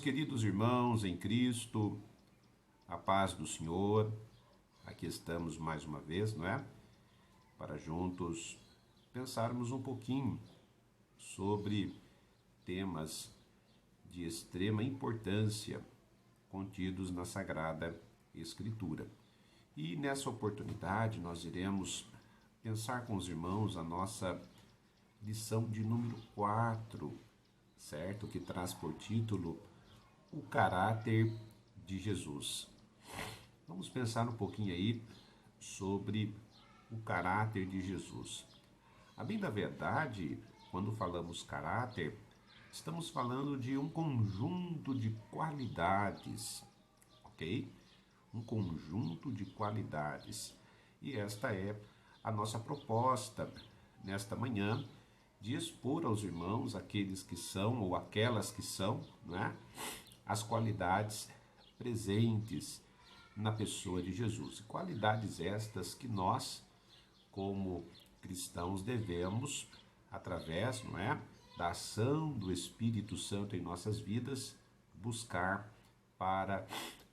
queridos irmãos em Cristo, a paz do Senhor, aqui estamos mais uma vez, não é? Para juntos pensarmos um pouquinho sobre temas de extrema importância contidos na Sagrada Escritura. E nessa oportunidade nós iremos pensar com os irmãos a nossa lição de número 4, certo? Que traz por título o caráter de Jesus. Vamos pensar um pouquinho aí sobre o caráter de Jesus. A bem da verdade, quando falamos caráter, estamos falando de um conjunto de qualidades, ok? Um conjunto de qualidades. E esta é a nossa proposta nesta manhã, de expor aos irmãos, aqueles que são ou aquelas que são, né, as qualidades presentes na pessoa de Jesus. Qualidades estas que nós, como cristãos, devemos, através, não é, da ação do Espírito Santo em nossas vidas, buscar para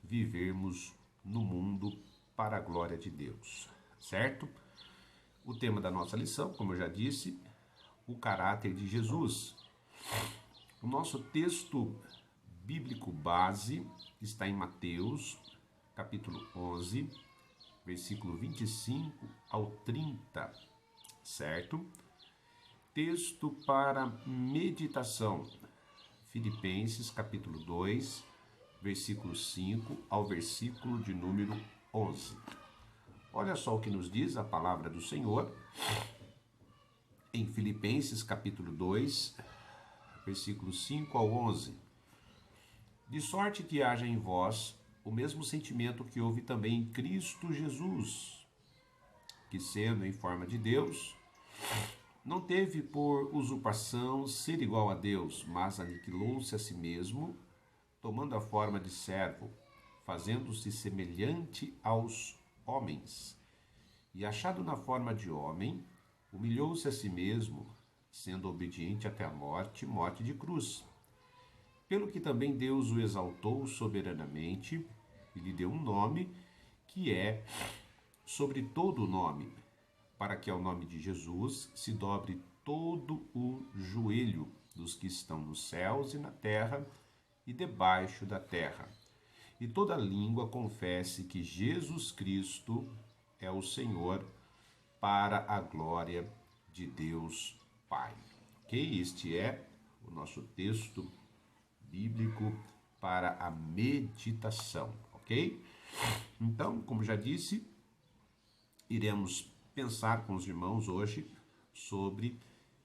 vivermos no mundo para a glória de Deus, certo? O tema da nossa lição, como eu já disse, o caráter de Jesus. O nosso texto bíblico base está em Mateus, capítulo 11, versículo 25 ao 30, certo? Texto para meditação, Filipenses, capítulo 2, versículo 5 ao versículo de número 11. Olha só o que nos diz a palavra do Senhor em Filipenses, capítulo 2, versículos 5 ao 11. De sorte que haja em vós o mesmo sentimento que houve também em Cristo Jesus, que sendo em forma de Deus, não teve por usurpação ser igual a Deus, mas aniquilou-se a si mesmo, tomando a forma de servo, fazendo-se semelhante aos homens. E achado na forma de homem, humilhou-se a si mesmo, sendo obediente até a morte, morte de cruz. Pelo que também Deus o exaltou soberanamente e lhe deu um nome que é sobre todo o nome, para que ao nome de Jesus se dobre todo o joelho dos que estão nos céus e na terra e debaixo da terra, e toda língua confesse que Jesus Cristo é o Senhor, para a glória de Deus Pai. Ok? Este é o nosso texto bíblico para a meditação, ok? Então, como já disse, iremos pensar com os irmãos hoje sobre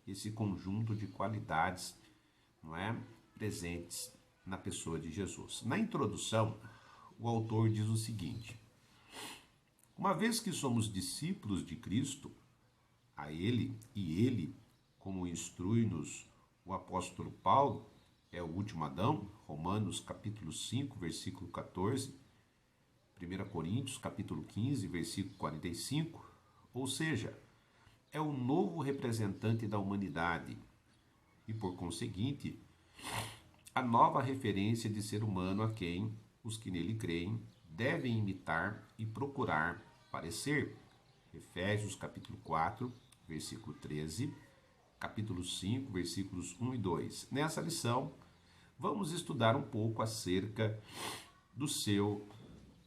esse conjunto de qualidades, não é, presentes na pessoa de Jesus. Na introdução, o autor diz o seguinte: uma vez que somos discípulos de Cristo, a Ele e Ele, como instrui-nos o apóstolo Paulo, é o último Adão, Romanos capítulo 5, versículo 14, 1 Coríntios capítulo 15, versículo 45, ou seja, é o novo representante da humanidade e, por conseguinte, a nova referência de ser humano a quem os que nele creem devem imitar e procurar parecer. Efésios capítulo 4, versículo 13, capítulo 5, versículos 1 e 2. Nessa lição, vamos estudar um pouco acerca do seu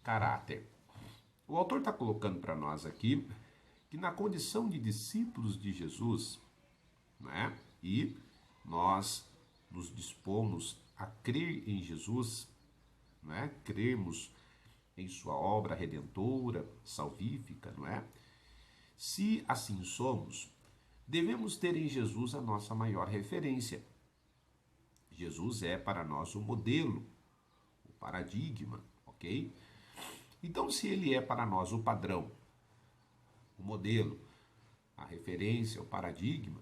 caráter. O autor está colocando para nós aqui que na condição de discípulos de Jesus, né, e nós nos dispomos a crer em Jesus, né, crermos em sua obra redentora, salvífica, não é? Se assim somos, devemos ter em Jesus a nossa maior referência. Jesus é para nós o modelo, o paradigma, ok? Então, se ele é para nós o padrão, o modelo, a referência, o paradigma,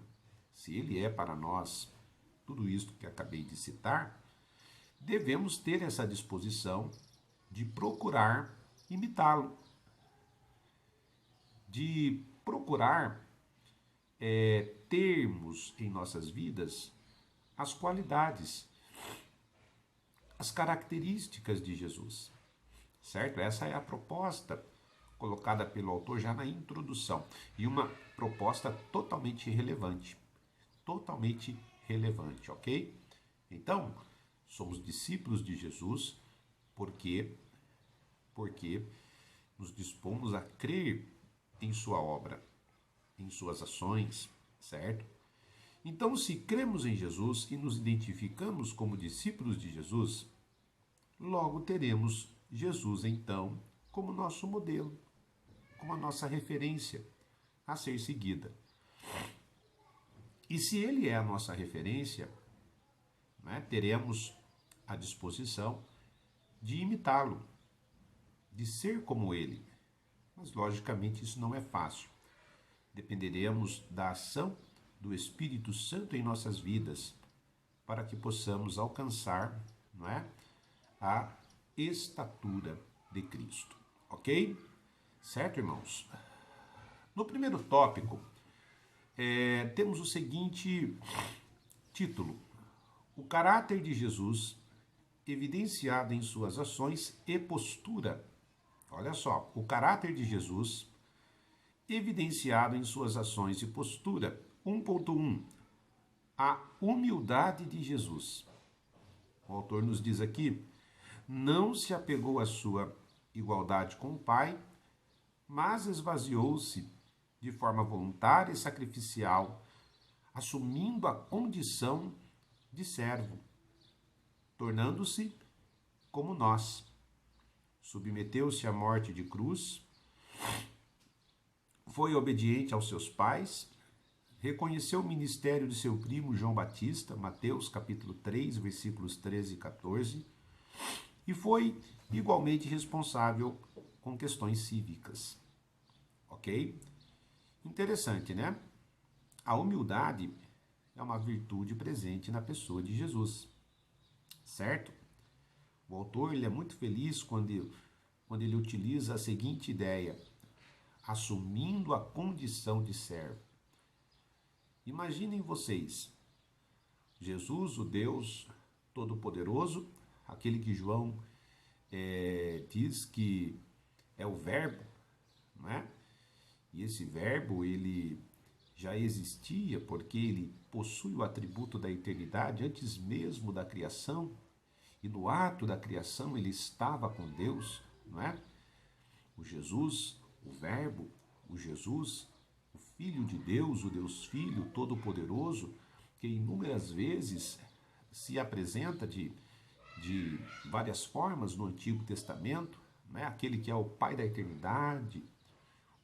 se ele é para nós tudo isso que acabei de citar, devemos ter essa disposição de procurar imitá-lo, de procurar termos em nossas vidas as qualidades, as características de Jesus, certo? Essa é a proposta colocada pelo autor já na introdução, e uma proposta totalmente relevante, ok? Então, somos discípulos de Jesus porque nos dispomos a crer em sua obra, em suas ações, certo? Então, se cremos em Jesus e nos identificamos como discípulos de Jesus, logo teremos Jesus, então, como nosso modelo, como a nossa referência a ser seguida. E se ele é a nossa referência, né, teremos a disposição de imitá-lo, de ser como ele. Mas, logicamente, isso não é fácil. Dependeremos da ação do Espírito Santo em nossas vidas para que possamos alcançar, não é, a estatura de Cristo. Ok? Certo, irmãos? No primeiro tópico, temos o seguinte título: o caráter de Jesus evidenciado em suas ações e postura. Olha só, o caráter de Jesus evidenciado em suas ações e postura. 1.1. A humildade de Jesus. O autor nos diz aqui: não se apegou à sua igualdade com o Pai, mas esvaziou-se de forma voluntária e sacrificial, assumindo a condição de servo, tornando-se como nós. Submeteu-se à morte de cruz, foi obediente aos seus pais, reconheceu o ministério de seu primo João Batista, Mateus capítulo 3, versículos 13 e 14, e foi igualmente responsável com questões cívicas. Ok? Interessante, né? A humildade é uma virtude presente na pessoa de Jesus, certo? O autor ele é muito feliz quando ele utiliza a seguinte ideia: assumindo a condição de servo. Imaginem vocês, Jesus, o Deus Todo-Poderoso, aquele que João diz que é o Verbo, não é? E esse Verbo, ele já existia porque ele possui o atributo da eternidade antes mesmo da criação, e no ato da criação ele estava com Deus, não é? O Jesus, o Verbo, o Jesus, o Filho de Deus, o Deus Filho Todo-Poderoso, que inúmeras vezes se apresenta de várias formas no Antigo Testamento, né? Aquele que é o Pai da eternidade,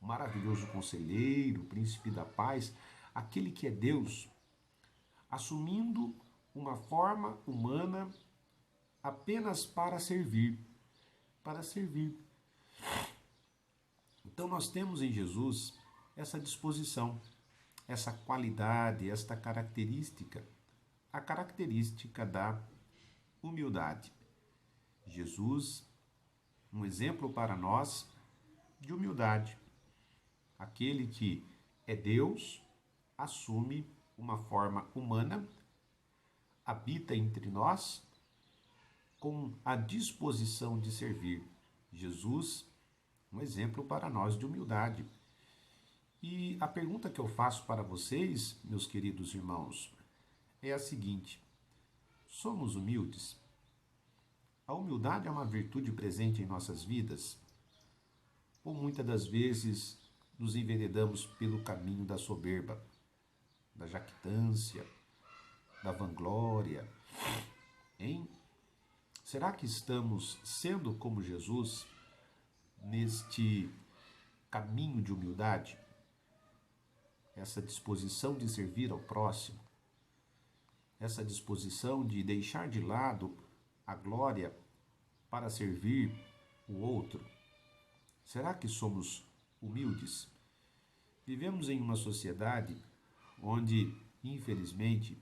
o maravilhoso conselheiro, o príncipe da paz, aquele que é Deus, assumindo uma forma humana apenas para servir, para servir. Então nós temos em Jesus essa disposição, essa qualidade, esta característica, a característica da humildade. Jesus, um exemplo para nós de humildade. Aquele que é Deus, assume uma forma humana, habita entre nós com a disposição de servir. Jesus, um exemplo para nós de humildade. E a pergunta que eu faço para vocês, meus queridos irmãos, é a seguinte: somos humildes? A humildade é uma virtude presente em nossas vidas? Ou muitas das vezes nos enveredamos pelo caminho da soberba, da jactância, da vanglória, hein? Será que estamos sendo como Jesus neste caminho de humildade? Essa disposição de servir ao próximo, essa disposição de deixar de lado a glória para servir o outro? Será que somos humildes? Vivemos em uma sociedade onde, infelizmente,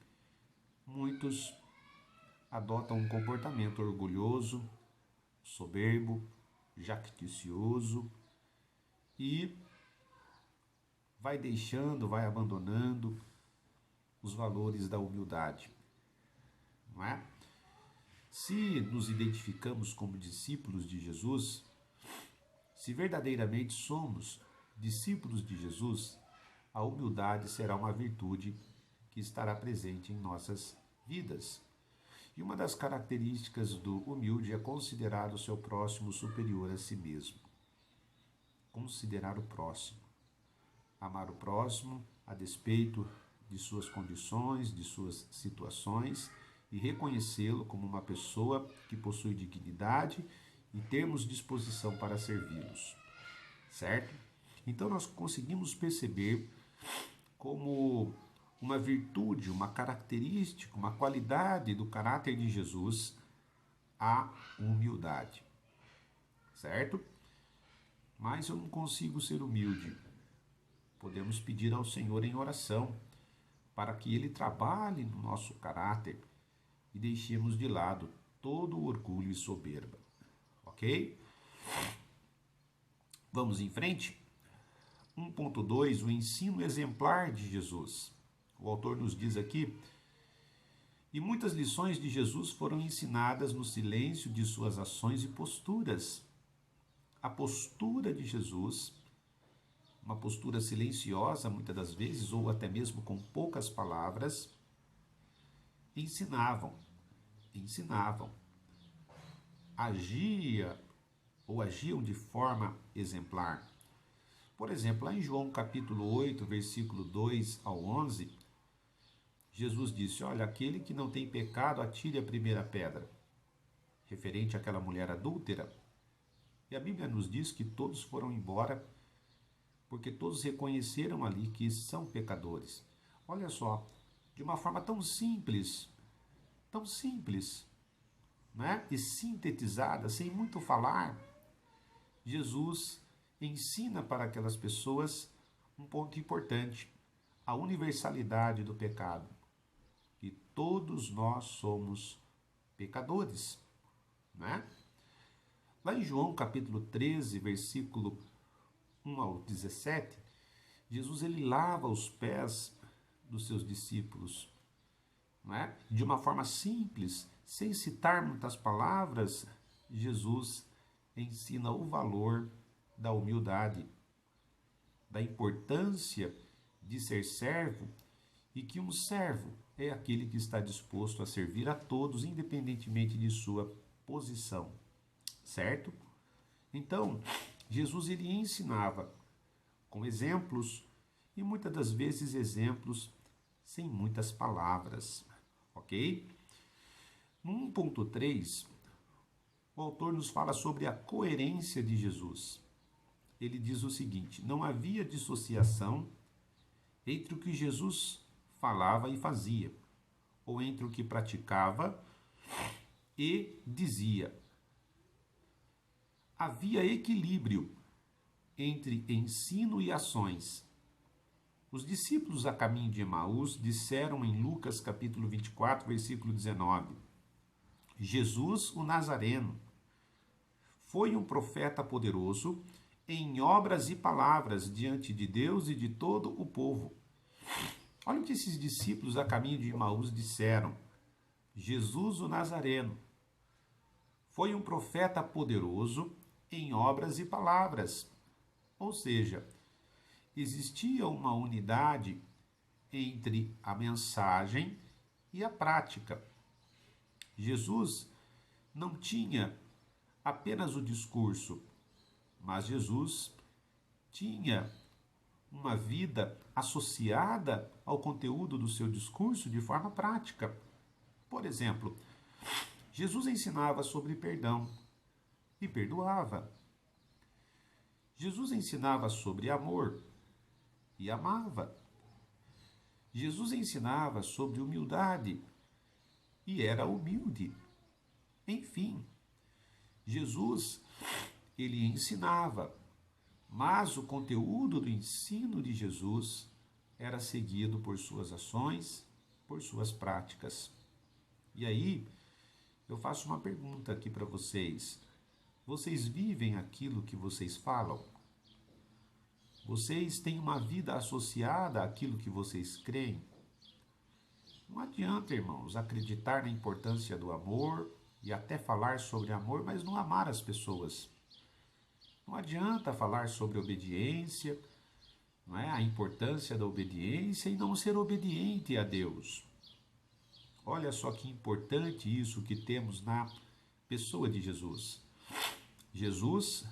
muitos adotam um comportamento orgulhoso, soberbo, jacticioso e vai deixando, vai abandonando os valores da humildade, não é? Se nos identificamos como discípulos de Jesus, se verdadeiramente somos discípulos de Jesus, a humildade será uma virtude que estará presente em nossas vidas. E uma das características do humilde é considerar o seu próximo superior a si mesmo. Considerar o próximo. Amar o próximo a despeito de suas condições, de suas situações, e reconhecê-lo como uma pessoa que possui dignidade e termos disposição para servi-los. Certo? Então nós conseguimos perceber como uma virtude, uma característica, uma qualidade do caráter de Jesus, a humildade. Certo? Mas eu não consigo ser humilde. Podemos pedir ao Senhor em oração para que Ele trabalhe no nosso caráter e deixemos de lado todo o orgulho e soberba. Ok? Vamos em frente? 1.2, o ensino exemplar de Jesus. O autor nos diz aqui: e muitas lições de Jesus foram ensinadas no silêncio de suas ações e posturas. A postura de Jesus, uma postura silenciosa muitas das vezes, ou até mesmo com poucas palavras, ensinavam, agiam de forma exemplar. Por exemplo, lá em João capítulo 8, versículo 2 ao 11, Jesus disse: olha, aquele que não tem pecado, atire a primeira pedra, referente àquela mulher adúltera. E a Bíblia nos diz que todos foram embora, porque todos reconheceram ali que são pecadores. Olha só, de uma forma tão simples, né? E sintetizada, sem muito falar, Jesus ensina para aquelas pessoas um ponto importante: a universalidade do pecado. E todos nós somos pecadores, né? Lá em João capítulo 13, versículo 1 ao 17, Jesus ele lava os pés dos seus discípulos, né? De uma forma simples, sem citar muitas palavras. Jesus ensina o valor da humildade, da importância de ser servo, e que um servo é aquele que está disposto a servir a todos, independentemente de sua posição, certo? Então, Jesus ele ensinava com exemplos, e muitas das vezes exemplos sem muitas palavras, ok? No 1.3, o autor nos fala sobre a coerência de Jesus. Ele diz o seguinte: não havia dissociação entre o que Jesus falava e fazia, ou entre o que praticava e dizia. Havia equilíbrio entre ensino e ações. Os discípulos a caminho de Emaús disseram em Lucas capítulo 24, versículo 19: Jesus, o Nazareno, foi um profeta poderoso em obras e palavras diante de Deus e de todo o povo. Olha o que esses discípulos a caminho de Emaús disseram: Jesus, o Nazareno, foi um profeta poderoso em obras e palavras. Ou seja, existia uma unidade entre a mensagem e a prática. Jesus não tinha apenas o discurso, mas Jesus tinha uma vida associada ao conteúdo do seu discurso de forma prática. Por exemplo, Jesus ensinava sobre perdão e perdoava. Jesus ensinava sobre amor e amava. Jesus ensinava sobre humildade e era humilde. Enfim, Jesus, ele ensinava, mas o conteúdo do ensino de Jesus era seguido por suas ações, por suas práticas. E aí, eu faço uma pergunta aqui para vocês. Vocês vivem aquilo que vocês falam? Vocês têm uma vida associada àquilo que vocês creem? Não adianta, irmãos, acreditar na importância do amor, e até falar sobre amor, mas não amar as pessoas. Não adianta falar sobre obediência, não é? A importância da obediência e não ser obediente a Deus. Olha só que importante isso que temos na pessoa de Jesus. Jesus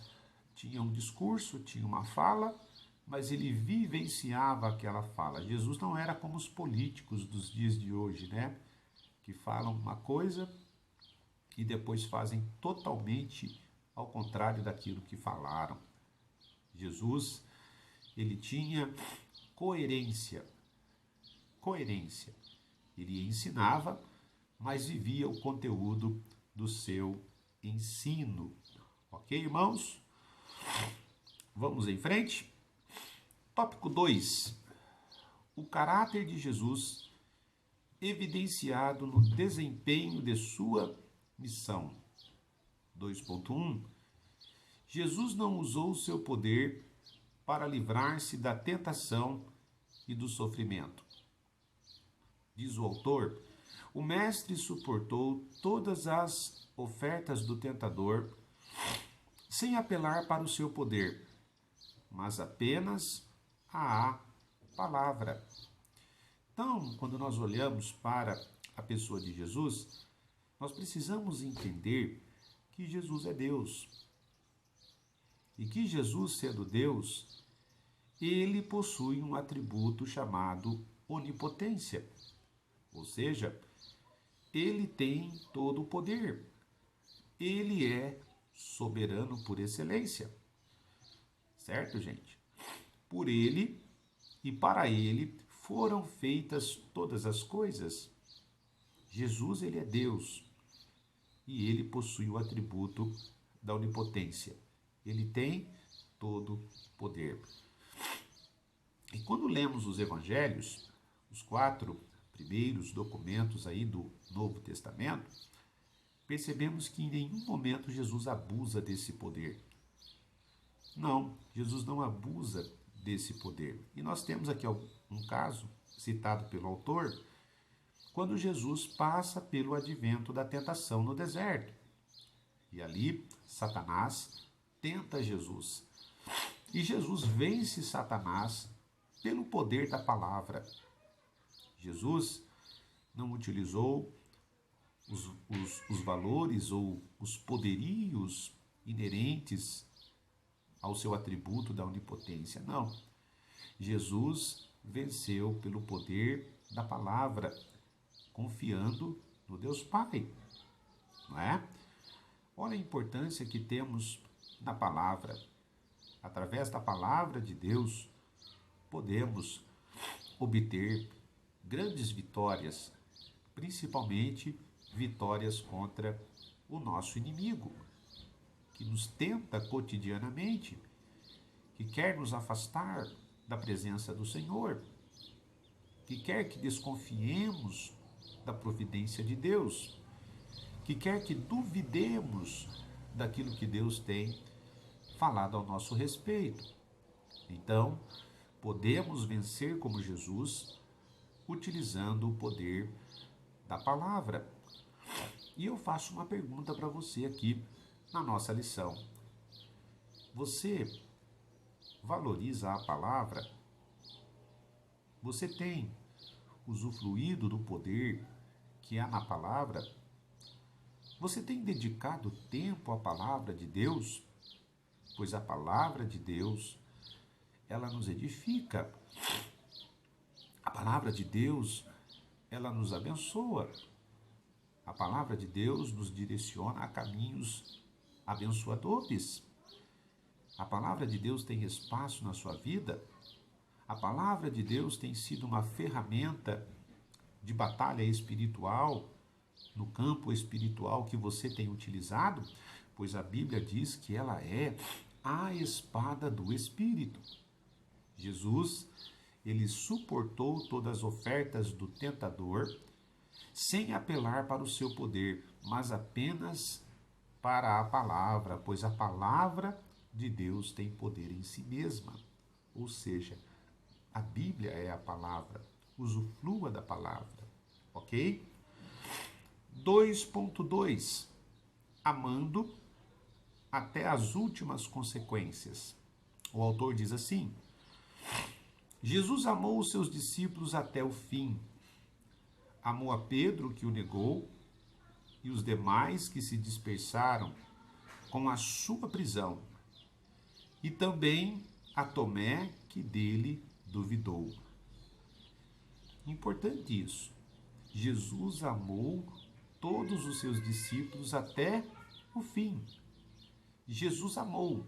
tinha um discurso, tinha uma fala, mas ele vivenciava aquela fala. Jesus não era como os políticos dos dias de hoje, né? Que falam uma coisa e depois fazem totalmente ao contrário daquilo que falaram. Jesus, ele tinha coerência. Coerência. Ele ensinava, mas vivia o conteúdo do seu ensino. Ok, irmãos? Vamos em frente? Tópico 2. O caráter de Jesus evidenciado no desempenho de sua missão. 2.1. Jesus não usou o seu poder para livrar-se da tentação e do sofrimento. Diz o autor, o mestre suportou todas as ofertas do tentador sem apelar para o seu poder, mas apenas à palavra. Então, quando nós olhamos para a pessoa de Jesus, nós precisamos entender que Jesus é Deus. E que Jesus, sendo Deus, ele possui um atributo chamado onipotência. Ou seja, ele tem todo o poder. Ele é soberano por excelência. Certo, gente? Por ele e para ele foram feitas todas as coisas. Jesus, ele é Deus e ele possui o atributo da onipotência. Ele tem todo poder. E quando lemos os evangelhos, os 4 primeiros documentos aí do Novo Testamento, percebemos que em nenhum momento Jesus abusa desse poder. Não, Jesus não abusa desse poder. E nós temos aqui um caso citado pelo autor, quando Jesus passa pelo advento da tentação no deserto. E ali, Satanás tenta Jesus. E Jesus vence Satanás pelo poder da palavra. Jesus não utilizou os valores ou os poderios inerentes ao seu atributo da onipotência. Não. Jesus venceu pelo poder da palavra, confiando no Deus Pai. Não é? Olha a importância que temos na palavra. Através da palavra de Deus, podemos obter grandes vitórias, principalmente vitórias contra o nosso inimigo, que nos tenta cotidianamente, que quer nos afastar da presença do Senhor, que quer que desconfiemos da providência de Deus, que quer que duvidemos daquilo que Deus tem falado ao nosso respeito. Então, podemos vencer como Jesus, utilizando o poder da palavra. E eu faço uma pergunta para você aqui na nossa lição. Você valoriza a palavra? Você tem usufruído do poder que há na palavra? Você tem dedicado tempo à palavra de Deus? Pois a palavra de Deus, ela nos edifica. A palavra de Deus, ela nos abençoa. A palavra de Deus nos direciona a caminhos abençoadores. A palavra de Deus tem espaço na sua vida. A palavra de Deus tem sido uma ferramenta de batalha espiritual, no campo espiritual que você tem utilizado, pois a Bíblia diz que ela é a espada do Espírito. Jesus, ele suportou todas as ofertas do tentador, sem apelar para o seu poder, mas apenas para a palavra, pois a palavra de Deus tem poder em si mesma. Ou seja, a Bíblia é a palavra, usufrua da palavra, ok? 2.2. amando até as últimas consequências. O autor diz assim: Jesus amou os seus discípulos até o fim. Amou a Pedro, que o negou, e os demais que se dispersaram com a sua prisão, e também a Tomé, que dele duvidou. Importante isso. Jesus amou todos os seus discípulos até o fim. Jesus amou,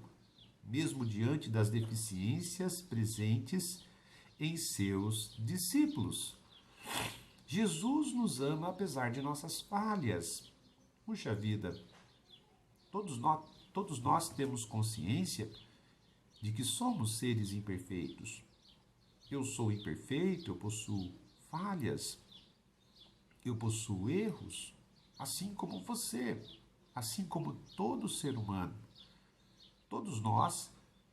mesmo diante das deficiências presentes em seus discípulos. Jesus nos ama apesar de nossas falhas. Puxa vida, todos nós temos consciência de que somos seres imperfeitos. Eu sou imperfeito, eu possuo falhas, eu possuo erros, assim como você, assim como todo ser humano. Todos nós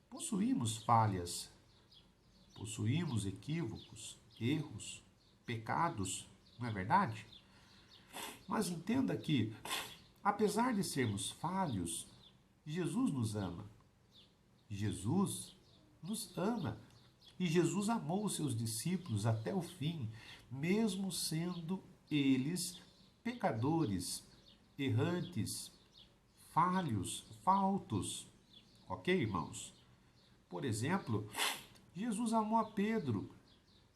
possuímos falhas, possuímos equívocos, erros, pecados, não é verdade? Mas entenda que, apesar de sermos falhos, Jesus nos ama. Jesus nos ama. E Jesus amou os seus discípulos até o fim, mesmo sendo eles pecadores, errantes, falhos, faltos. Ok, irmãos? Por exemplo, Jesus amou a Pedro,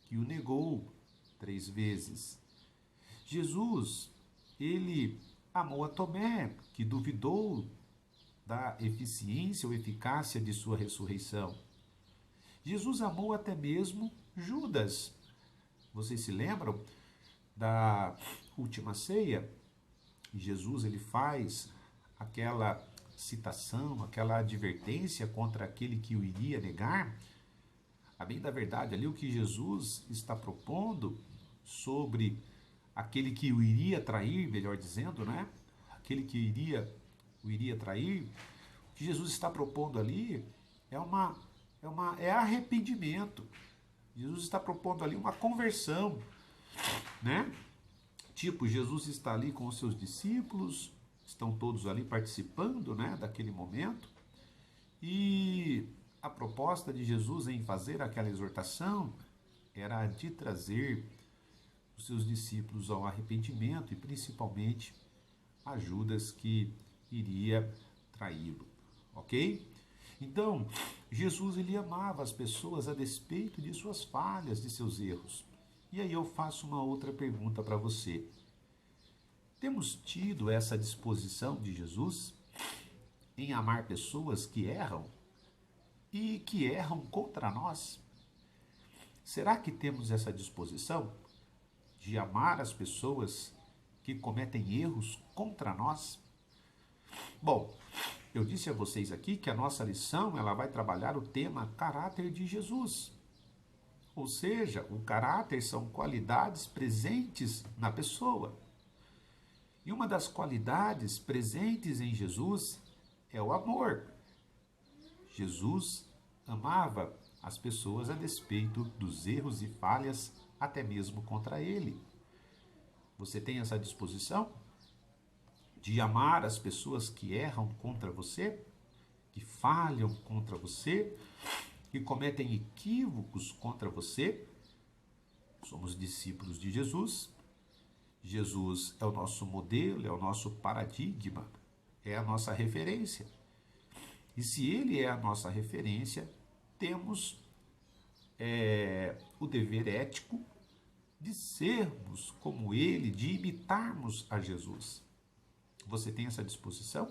que o negou 3 vezes. Jesus, ele amou a Tomé, que duvidou da eficiência ou eficácia de sua ressurreição. Jesus amou até mesmo Judas. Vocês se lembram da última ceia? Jesus ele faz aquela citação, aquela advertência contra aquele que o iria negar. A bem da verdade, ali o que Jesus está propondo sobre aquele que o iria trair, melhor dizendo, né? Aquele que o iria trair, o que Jesus está propondo ali é arrependimento. Jesus está propondo ali uma conversão, né? Tipo, Jesus está ali com os seus discípulos, estão todos ali participando, né, daquele momento, e a proposta de Jesus em fazer aquela exortação era a de trazer os seus discípulos ao arrependimento e principalmente a Judas que iria traí-lo, ok? Então, Jesus ele amava as pessoas a despeito de suas falhas, de seus erros. E aí eu faço uma outra pergunta para você. Temos tido essa disposição de Jesus em amar pessoas que erram e que erram contra nós? Será que temos essa disposição de amar as pessoas que cometem erros contra nós? Bom, eu disse a vocês aqui que a nossa lição ela vai trabalhar o tema caráter de Jesus. Ou seja, o caráter são qualidades presentes na pessoa. E uma das qualidades presentes em Jesus é o amor. Jesus amava as pessoas a despeito dos erros e falhas, até mesmo contra ele. Você tem essa disposição de amar as pessoas que erram contra você, que falham contra você, que cometem equívocos contra você? Somos discípulos de Jesus. Jesus é o nosso modelo, é o nosso paradigma, é a nossa referência. E se ele é a nossa referência, temos o dever ético de sermos como ele, de imitarmos a Jesus. Você tem essa disposição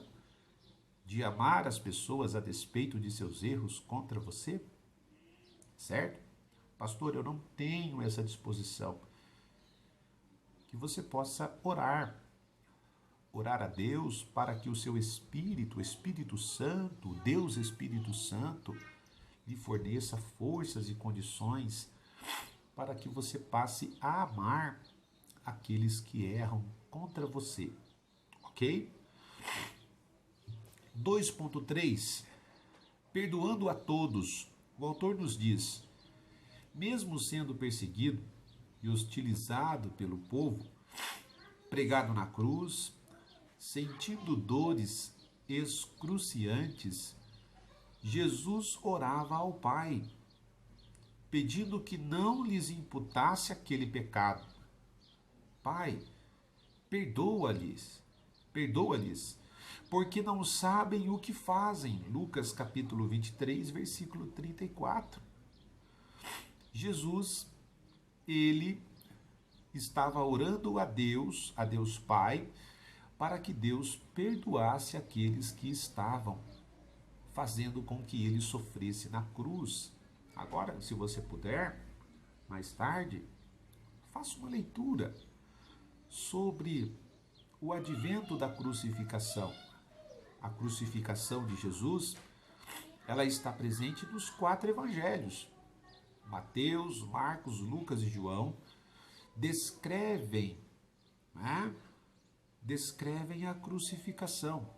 de amar as pessoas a despeito de seus erros contra você? Certo? Pastor, eu não tenho essa disposição. Que você possa orar a Deus para que o seu Espírito, o Espírito Santo, Deus Espírito Santo, lhe forneça forças e condições para que você passe a amar aqueles que erram contra você. Ok? 2.3 Perdoando a todos. O autor nos diz: mesmo sendo perseguido e hostilizado pelo povo, pregado na cruz, sentindo dores excruciantes, Jesus orava ao Pai, pedindo que não lhes imputasse aquele pecado. Pai, perdoa-lhes, porque não sabem o que fazem. Lucas capítulo 23, versículo 34. Jesus, ele estava orando a Deus Pai, para que Deus perdoasse aqueles que estavam fazendo com que ele sofresse na cruz. Agora, se você puder, mais tarde, faça uma leitura sobre o advento da crucificação. A crucificação de Jesus, ela está presente nos 4 evangelhos. Mateus, Marcos, Lucas e João descrevem a crucificação.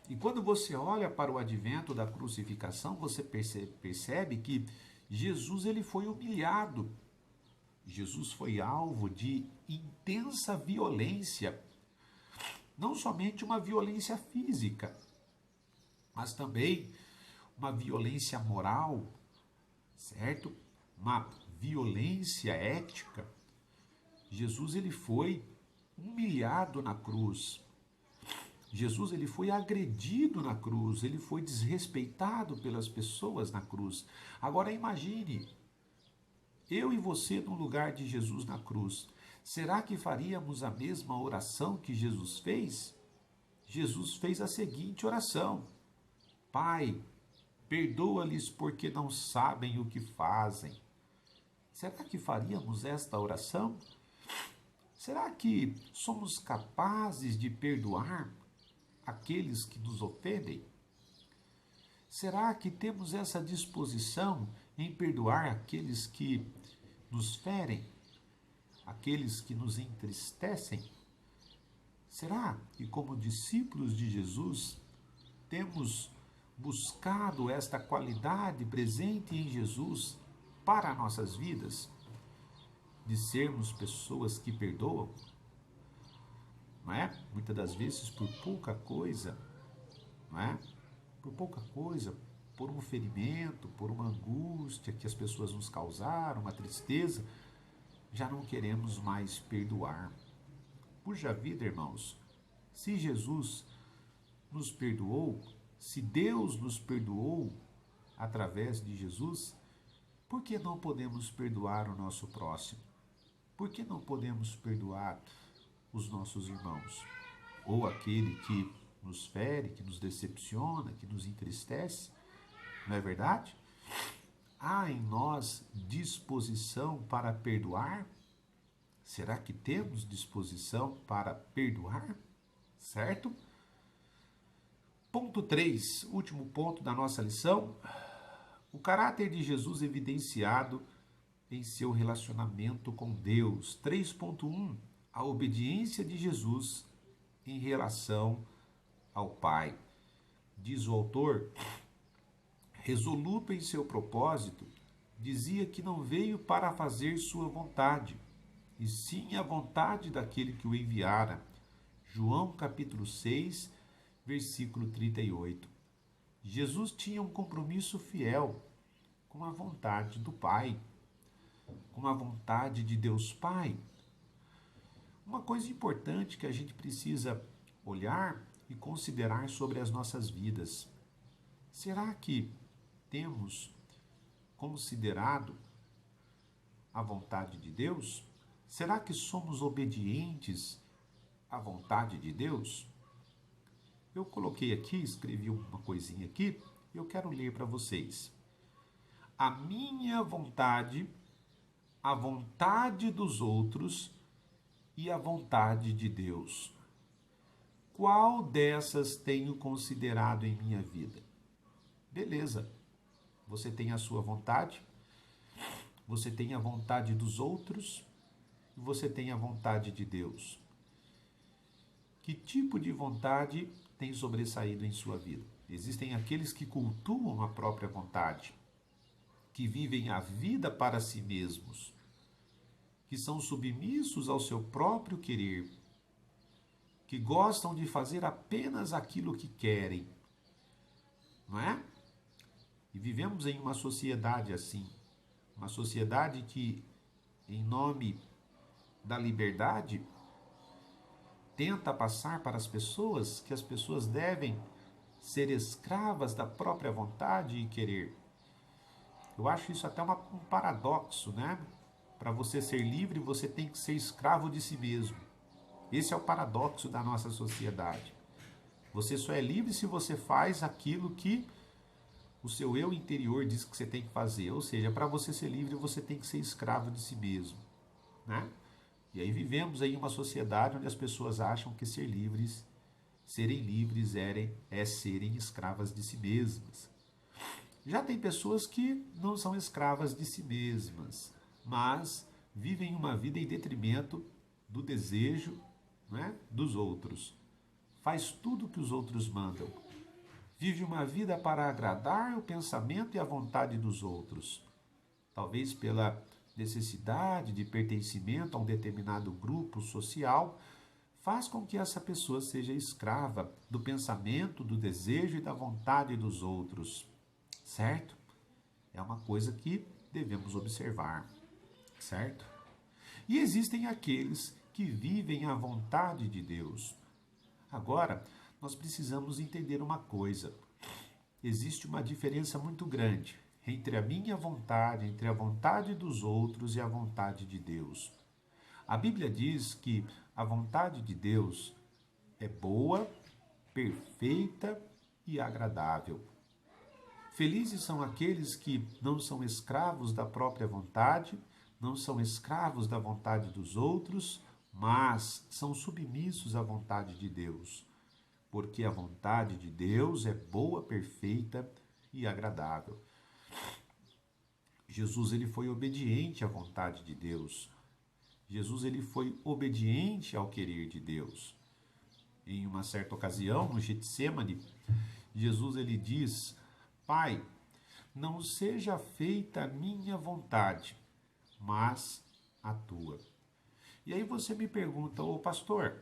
E quando você olha para o advento da crucificação, você percebe que Jesus ele foi humilhado. Jesus foi alvo de intensa violência. Não somente uma violência física, mas também uma violência moral, certo? Uma violência ética. Jesus ele foi humilhado na cruz. Jesus ele foi agredido na cruz, ele foi desrespeitado pelas pessoas na cruz. Agora imagine, eu e você no lugar de Jesus na cruz. Será que faríamos a mesma oração que Jesus fez? Jesus fez a seguinte oração: Pai, perdoa-lhes porque não sabem o que fazem. Será que faríamos esta oração? Será que somos capazes de perdoar aqueles que nos ofendem? Será que temos essa disposição em perdoar aqueles que nos ferem, aqueles que nos entristecem? Será que, como discípulos de Jesus, temos buscado esta qualidade presente em Jesus para nossas vidas, de sermos pessoas que perdoam? Não é? Muitas das vezes por pouca coisa, não é? Por pouca coisa, por um ferimento, por uma angústia que as pessoas nos causaram, uma tristeza, já não queremos mais perdoar. Puxa vida, irmãos, se Jesus nos perdoou, se Deus nos perdoou através de Jesus, por que não podemos perdoar o nosso próximo? Por que não podemos perdoar os nossos irmãos? Ou aquele que nos fere, que nos decepciona, que nos entristece? Não é verdade? Há em nós disposição para perdoar? Será que temos disposição para perdoar? Certo? Ponto 3, último ponto da nossa lição. O caráter de Jesus evidenciado em seu relacionamento com Deus. 3.1, a obediência de Jesus em relação ao Pai. Diz o autor, resoluto em seu propósito, dizia que não veio para fazer sua vontade, e sim a vontade daquele que o enviara. João capítulo 6, versículo 38. Jesus tinha um compromisso fiel com a vontade do Pai, com a vontade de Deus Pai. Uma coisa importante que a gente precisa olhar e considerar sobre as nossas vidas. Será que temos considerado a vontade de Deus? Será que somos obedientes à vontade de Deus? Eu coloquei aqui, escrevi uma coisinha aqui, e eu quero ler para vocês. A minha vontade, a vontade dos outros e a vontade de Deus. Qual dessas tenho considerado em minha vida? Beleza. Você tem a sua vontade, você tem a vontade dos outros e você tem a vontade de Deus. Que tipo de vontade tem sobressaído em sua vida? Existem aqueles que cultuam a própria vontade, que vivem a vida para si mesmos, que são submissos ao seu próprio querer. que gostam de fazer apenas aquilo que querem, não é? E vivemos em uma sociedade assim, uma sociedade que, em nome da liberdade, tenta passar para as pessoas que as pessoas devem ser escravas da própria vontade e querer. Eu acho isso até um paradoxo, né? Para você ser livre, você tem que ser escravo de si mesmo. Esse é o paradoxo da nossa sociedade. Você só é livre se você faz aquilo que o seu eu interior diz que você tem que fazer. Ou seja, para você ser livre, você tem que ser escravo de si mesmo, né? E aí vivemos em uma sociedade onde as pessoas acham que serem livres é serem escravas de si mesmas. Já tem pessoas que não são escravas de si mesmas, mas vivem uma vida em detrimento do desejo, né, dos outros. Faz tudo o que os outros mandam. Vive uma vida para agradar o pensamento e a vontade dos outros. Talvez pela necessidade de pertencimento a um determinado grupo social, faz com que essa pessoa seja escrava do pensamento, do desejo e da vontade dos outros. Certo? É uma coisa que devemos observar. Certo? E existem aqueles que vivem a vontade de Deus. Agora, nós precisamos entender uma coisa. Existe uma diferença muito grande entre a minha vontade, entre a vontade dos outros e a vontade de Deus. A Bíblia diz que a vontade de Deus é boa, perfeita e agradável. Felizes são aqueles que não são escravos da própria vontade, não são escravos da vontade dos outros, mas são submissos à vontade de Deus. Porque a vontade de Deus é boa, perfeita e agradável. Jesus ele foi obediente à vontade de Deus. Jesus ele foi obediente ao querer de Deus. Em uma certa ocasião, no Getsêmani, Jesus ele diz: Pai, não seja feita a minha vontade, mas a tua. E aí você me pergunta, ô pastor,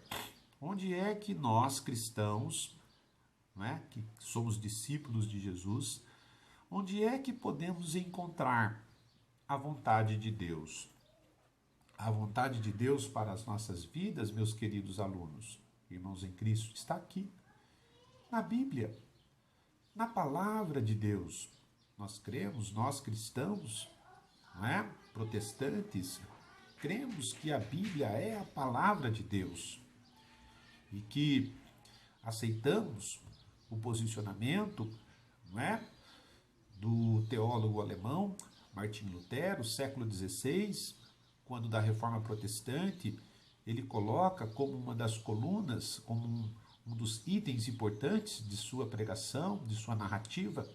onde é que nós cristãos, né, que somos discípulos de Jesus, onde é que podemos encontrar a vontade de Deus? A vontade de Deus para as nossas vidas, meus queridos alunos, irmãos em Cristo, está aqui, na Bíblia, na palavra de Deus. Nós cremos, nós cristãos, não é? Protestantes, cremos que a Bíblia é a palavra de Deus e que aceitamos o posicionamento, não é, do teólogo alemão Martim Lutero, século XVI, quando da Reforma Protestante, ele coloca como uma das colunas, como um dos itens importantes de sua pregação, de sua narrativa,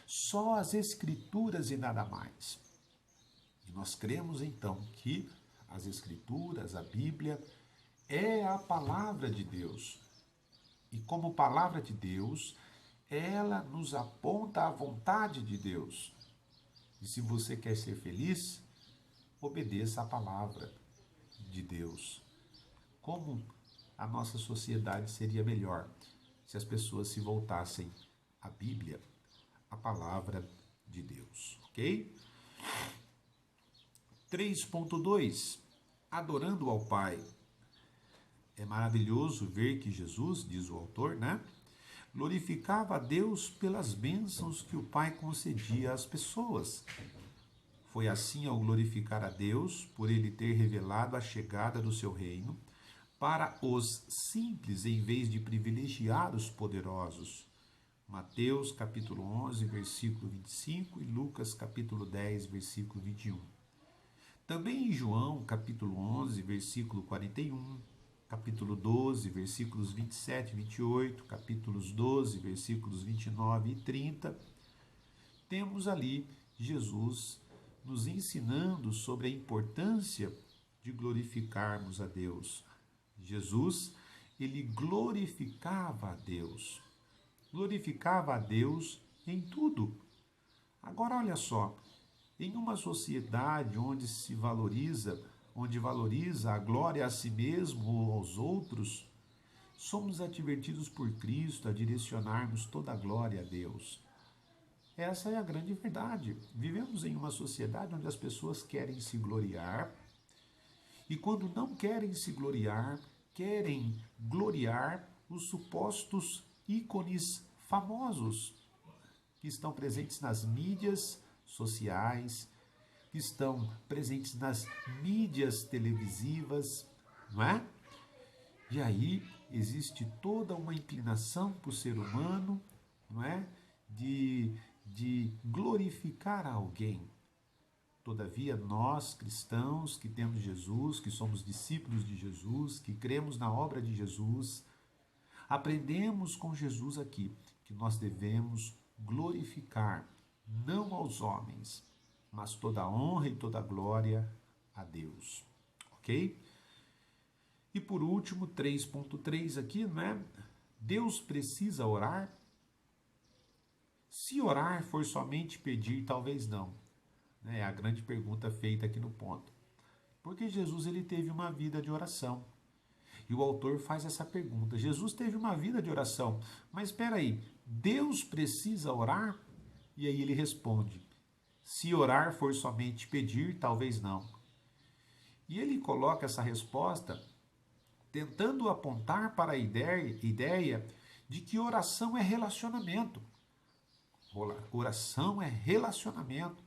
só as Escrituras e nada mais. E nós cremos então que as Escrituras, a Bíblia, é a palavra de Deus. E como palavra de Deus, ela nos aponta a vontade de Deus. E se você quer ser feliz, obedeça à palavra de Deus. Como a nossa sociedade seria melhor se as pessoas se voltassem à Bíblia, a palavra de Deus, ok? 3.2 Adorando ao Pai. É maravilhoso ver que Jesus, diz o autor, né, glorificava a Deus pelas bênçãos que o Pai concedia às pessoas. Foi assim ao glorificar a Deus por ele ter revelado a chegada do seu reino para os simples em vez de privilegiar os poderosos. Mateus capítulo 11, versículo 25 e Lucas capítulo 10, versículo 21. Também em João capítulo 11, versículo 41, capítulo 12, versículos 27 e 28, capítulos 12, versículos 29 e 30, temos ali Jesus nos ensinando sobre a importância de glorificarmos a Deus. Jesus, ele glorificava a Deus. Glorificava a Deus em tudo. Agora olha só, em uma sociedade onde valoriza a glória a si mesmo ou aos outros, somos advertidos por Cristo a direcionarmos toda a glória a Deus. Essa é a grande verdade. Vivemos em uma sociedade onde as pessoas querem se gloriar e, quando não querem se gloriar, querem gloriar os supostos ícones famosos que estão presentes nas mídias sociais, que estão presentes nas mídias televisivas, não é? E aí existe toda uma inclinação para o ser humano, não é? De glorificar alguém. Todavia, nós cristãos que temos Jesus, que somos discípulos de Jesus, que cremos na obra de Jesus, aprendemos com Jesus aqui que nós devemos glorificar não aos homens, mas toda a honra e toda a glória a Deus. Ok? E por último, 3.3 aqui, né? Deus precisa orar? Se orar for somente pedir, talvez não. É a grande pergunta feita aqui no ponto. Porque Jesus ele teve uma vida de oração. E o autor faz essa pergunta. Jesus teve uma vida de oração, mas espera aí, Deus precisa orar? E aí ele responde, se orar for somente pedir, talvez não. E ele coloca essa resposta tentando apontar para a ideia de que oração é relacionamento. Oração é relacionamento.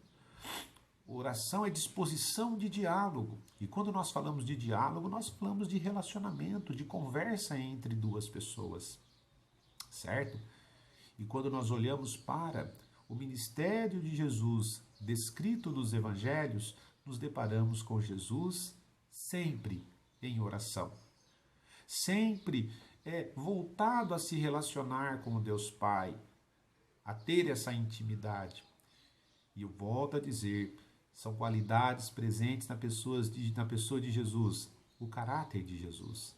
Oração é disposição de diálogo. E quando nós falamos de diálogo, nós falamos de relacionamento, de conversa entre duas pessoas. Certo? E quando nós olhamos para o ministério de Jesus descrito nos evangelhos, nos deparamos com Jesus sempre em oração. Sempre voltado a se relacionar com o Deus Pai, a ter essa intimidade. E eu volto a dizer, são qualidades presentes na pessoa de Jesus, o caráter de Jesus.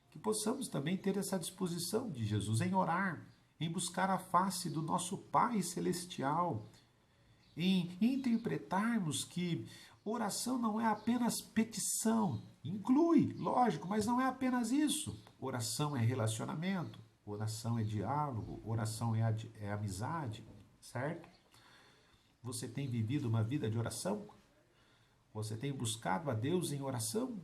Que possamos também ter essa disposição de Jesus em orar, em buscar a face do nosso Pai Celestial, em interpretarmos que oração não é apenas petição, inclui, lógico, mas não é apenas isso. Oração é relacionamento, oração é diálogo, oração é amizade, certo? Você tem vivido uma vida de oração? Você tem buscado a Deus em oração?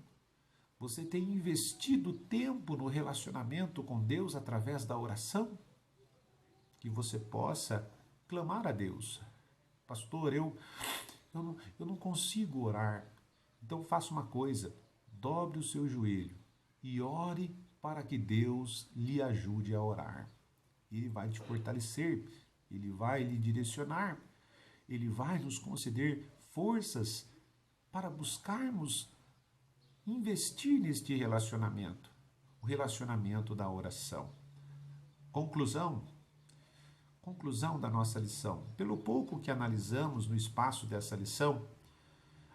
Você tem investido tempo no relacionamento com Deus através da oração? Que você possa clamar a Deus. Pastor, eu não consigo orar. Então faça uma coisa, dobre o seu joelho e ore para que Deus lhe ajude a orar. Ele vai te fortalecer, Ele vai lhe direcionar, Ele vai nos conceder forças para buscarmos investir neste relacionamento, o relacionamento da oração. Conclusão da nossa lição. Pelo pouco que analisamos no espaço dessa lição,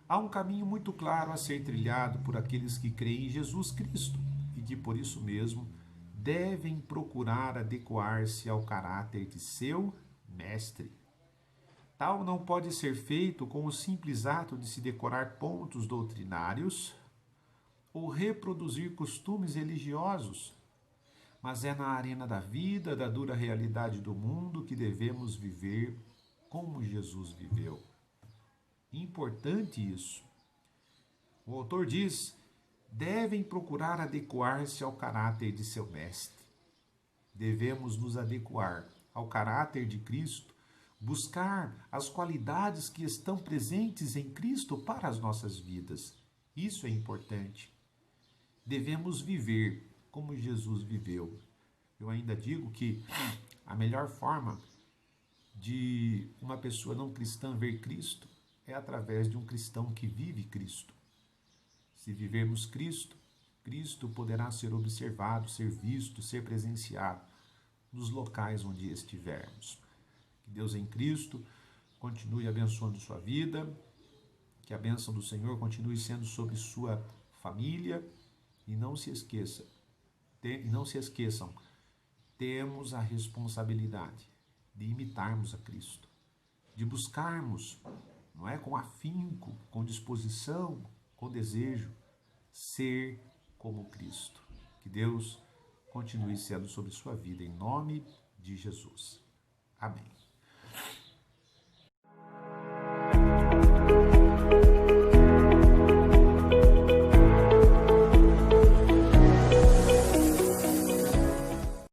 há um caminho muito claro a ser trilhado por aqueles que creem em Jesus Cristo e que, por isso mesmo, devem procurar adequar-se ao caráter de seu mestre. Tal não pode ser feito com o simples ato de se decorar pontos doutrinários ou reproduzir costumes religiosos, mas é na arena da vida, da dura realidade do mundo que devemos viver como Jesus viveu. Importante isso. O autor diz, devem procurar adequar-se ao caráter de seu mestre. Devemos nos adequar ao caráter de Cristo, buscar as qualidades que estão presentes em Cristo para as nossas vidas. Isso é importante. Devemos viver como Jesus viveu. Eu ainda digo que a melhor forma de uma pessoa não cristã ver Cristo é através de um cristão que vive Cristo. Se vivermos Cristo, Cristo poderá ser observado, ser visto, ser presenciado nos locais onde estivermos. Que Deus em Cristo continue abençoando sua vida, que a bênção do Senhor continue sendo sobre sua família e não se esqueçam, temos a responsabilidade de imitarmos a Cristo, de buscarmos, não é, com afinco, com disposição, com desejo, ser como Cristo. Que Deus continue sendo sobre sua vida, em nome de Jesus. Amém.